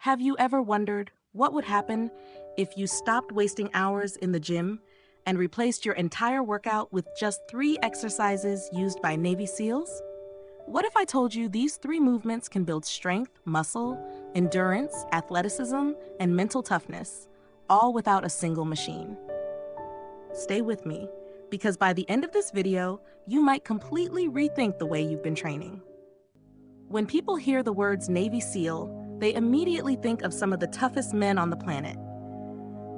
Have you ever wondered what would happen if you stopped wasting hours in the gym and replaced your entire workout with just 3 exercises used by Navy SEALs? What if I told you these 3 movements can build strength, muscle, endurance, athleticism, and mental toughness, all without a single machine? Stay with me, because by the end of this video, you might completely rethink the way you've been training. When people hear the words Navy SEAL, they immediately think of some of the toughest men on the planet.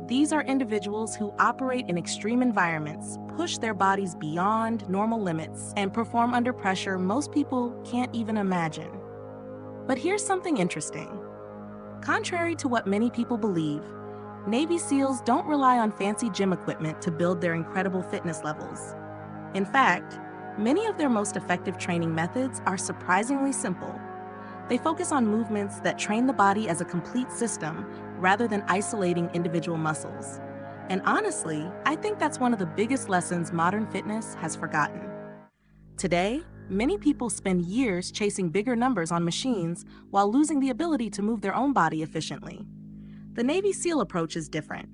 These are individuals who operate in extreme environments, push their bodies beyond normal limits, and perform under pressure most people can't even imagine. But here's something interesting. Contrary to what many people believe, Navy SEALs don't rely on fancy gym equipment to build their incredible fitness levels. In fact, many of their most effective training methods are surprisingly simple. They focus on movements that train the body as a complete system rather than isolating individual muscles. And honestly, I think that's one of the biggest lessons modern fitness has forgotten. Today, many people spend years chasing bigger numbers on machines while losing the ability to move their own body efficiently. The Navy SEAL approach is different.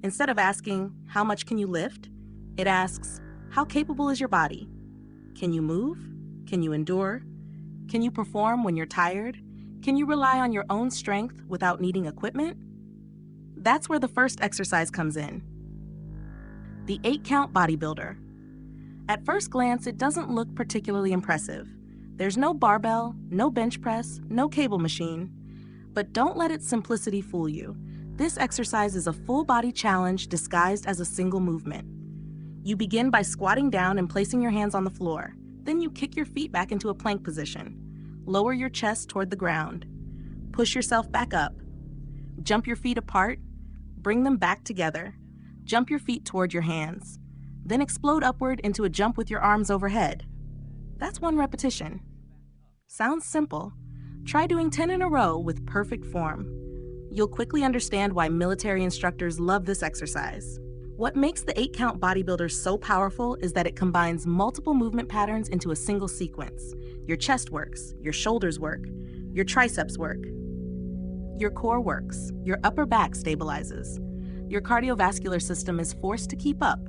Instead of asking, how much can you lift? It asks, how capable is your body? Can you move? Can you endure? Can you perform when you're tired? Can you rely on your own strength without needing equipment? That's where the first exercise comes in. The 8-count bodybuilder. At first glance, it doesn't look particularly impressive. There's no barbell, no bench press, no cable machine. But don't let its simplicity fool you. This exercise is a full body challenge disguised as a single movement. You begin by squatting down and placing your hands on the floor. Then you kick your feet back into a plank position. Lower your chest toward the ground. Push yourself back up. Jump your feet apart. Bring them back together. Jump your feet toward your hands. Then explode upward into a jump with your arms overhead. That's 1 repetition. Sounds simple. Try doing 10 in a row with perfect form. You'll quickly understand why military instructors love this exercise. What makes the 8-count bodybuilder so powerful is that it combines multiple movement patterns into a single sequence. Your chest works, your shoulders work, your triceps work, your core works, your upper back stabilizes. Your cardiovascular system is forced to keep up.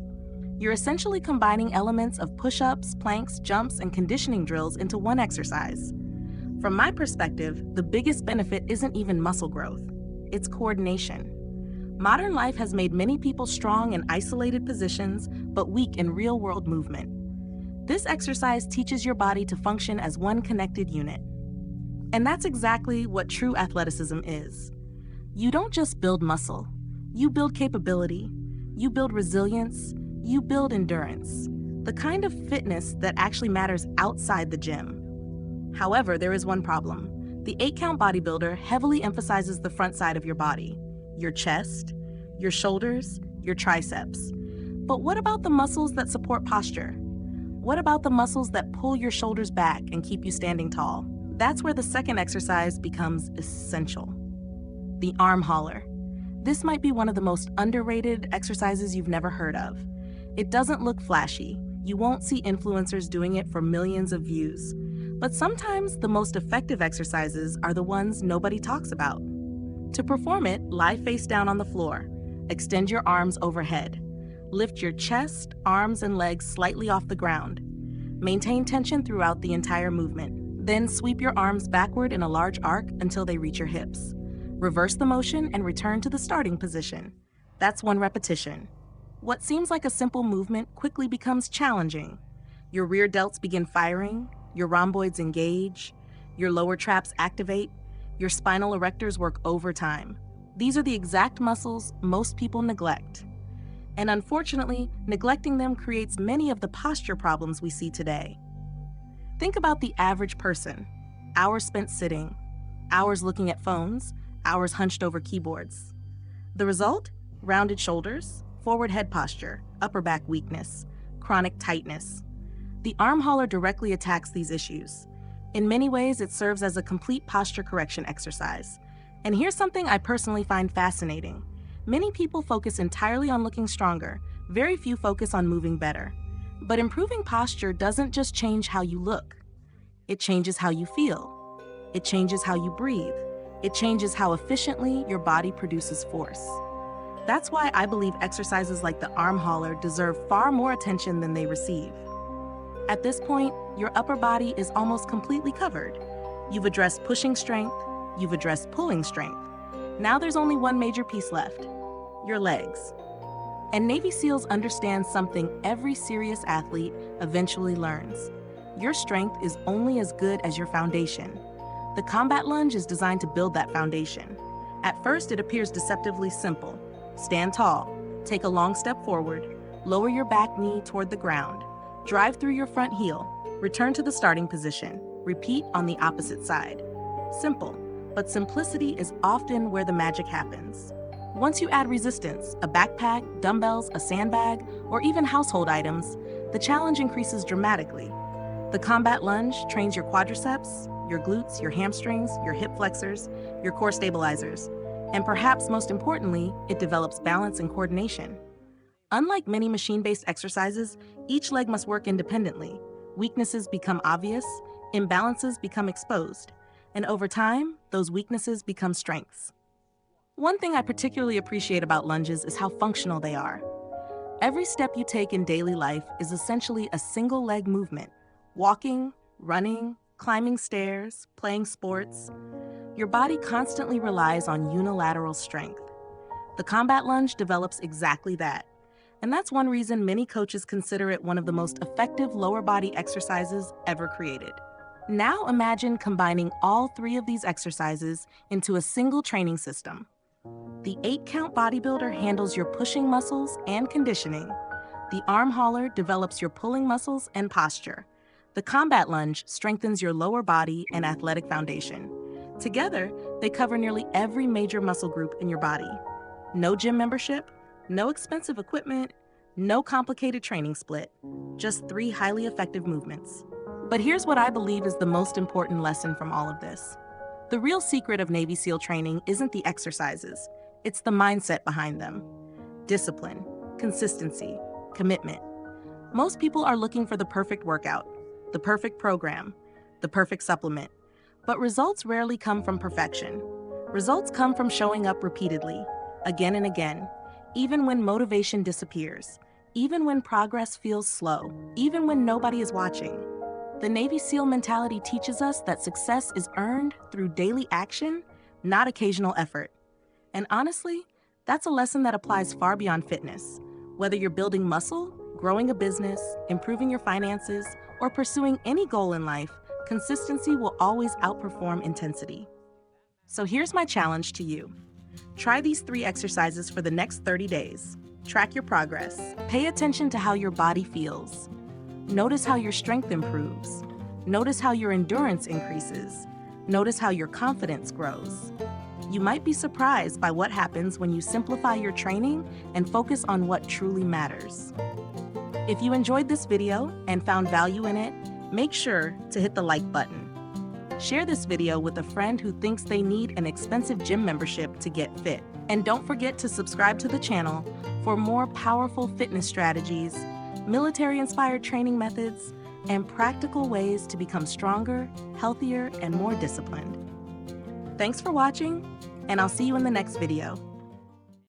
You're essentially combining elements of push-ups, planks, jumps, and conditioning drills into one exercise. From my perspective, the biggest benefit isn't even muscle growth. It's coordination. Modern life has made many people strong in isolated positions, but weak in real-world movement. This exercise teaches your body to function as one connected unit. And that's exactly what true athleticism is. You don't just build muscle. You build capability. You build resilience. You build endurance. The kind of fitness that actually matters outside the gym. However, there is one problem. The 8-count bodybuilder heavily emphasizes the front side of your body. Your chest, your shoulders, your triceps. But what about the muscles that support posture? What about the muscles that pull your shoulders back and keep you standing tall? That's where the second exercise becomes essential. The arm hauler. This might be one of the most underrated exercises you've never heard of. It doesn't look flashy. You won't see influencers doing it for millions of views. But sometimes the most effective exercises are the ones nobody talks about. To perform it, lie face down on the floor. Extend your arms overhead. Lift your chest, arms, and legs slightly off the ground. Maintain tension throughout the entire movement. Then sweep your arms backward in a large arc until they reach your hips. Reverse the motion and return to the starting position. That's 1 repetition. What seems like a simple movement quickly becomes challenging. Your rear delts begin firing, your rhomboids engage, your lower traps activate, your spinal erectors work overtime. These are the exact muscles most people neglect. And unfortunately, neglecting them creates many of the posture problems we see today. Think about the average person. Hours spent sitting, hours looking at phones, hours hunched over keyboards. The result? Rounded shoulders, forward head posture, upper back weakness, chronic tightness. The arm hauler directly attacks these issues. In many ways, it serves as a complete posture correction exercise. And here's something I personally find fascinating. Many people focus entirely on looking stronger. Very few focus on moving better. But improving posture doesn't just change how you look. It changes how you feel. It changes how you breathe. It changes how efficiently your body produces force. That's why I believe exercises like the arm hauler deserve far more attention than they receive. At this point, your upper body is almost completely covered. You've addressed pushing strength, you've addressed pulling strength. Now there's only one major piece left: your legs. And Navy SEALs understand something every serious athlete eventually learns. Your strength is only as good as your foundation. The combat lunge is designed to build that foundation. At first, it appears deceptively simple. Stand tall, take a long step forward, lower your back knee toward the ground, drive through your front heel, return to the starting position, repeat on the opposite side. Simple, but simplicity is often where the magic happens. Once you add resistance, a backpack, dumbbells, a sandbag, or even household items, the challenge increases dramatically. The combat lunge trains your quadriceps, your glutes, your hamstrings, your hip flexors, your core stabilizers, and perhaps most importantly, it develops balance and coordination. Unlike many machine-based exercises, each leg must work independently. Weaknesses become obvious, imbalances become exposed, and over time, those weaknesses become strengths. One thing I particularly appreciate about lunges is how functional they are. Every step you take in daily life is essentially a single leg movement. Walking, running, climbing stairs, playing sports. Your body constantly relies on unilateral strength. The combat lunge develops exactly that. And that's one reason many coaches consider it one of the most effective lower body exercises ever created. Now imagine combining all three of these exercises into a single training system. The 8-count Bodybuilder handles your pushing muscles and conditioning. The arm hauler develops your pulling muscles and posture. The combat lunge strengthens your lower body and athletic foundation. Together, they cover nearly every major muscle group in your body. No gym membership, no expensive equipment, no complicated training split, just 3 highly effective movements. But here's what I believe is the most important lesson from all of this. The real secret of Navy SEAL training isn't the exercises, it's the mindset behind them. Discipline, consistency, commitment. Most people are looking for the perfect workout, the perfect program, the perfect supplement. But results rarely come from perfection. Results come from showing up repeatedly, again and again, even when motivation disappears, even when progress feels slow, even when nobody is watching. The Navy SEAL mentality teaches us that success is earned through daily action, not occasional effort. And honestly, that's a lesson that applies far beyond fitness. Whether you're building muscle, growing a business, improving your finances, or pursuing any goal in life, consistency will always outperform intensity. So here's my challenge to you. Try these 3 exercises for the next 30 days. Track your progress. Pay attention to how your body feels. Notice how your strength improves. Notice how your endurance increases. Notice how your confidence grows. You might be surprised by what happens when you simplify your training and focus on what truly matters. If you enjoyed this video and found value in it, make sure to hit the like button. Share this video with a friend who thinks they need an expensive gym membership to get fit. And don't forget to subscribe to the channel for more powerful fitness strategies, military-inspired training methods, and practical ways to become stronger, healthier, and more disciplined. Thanks for watching, and I'll see you in the next video.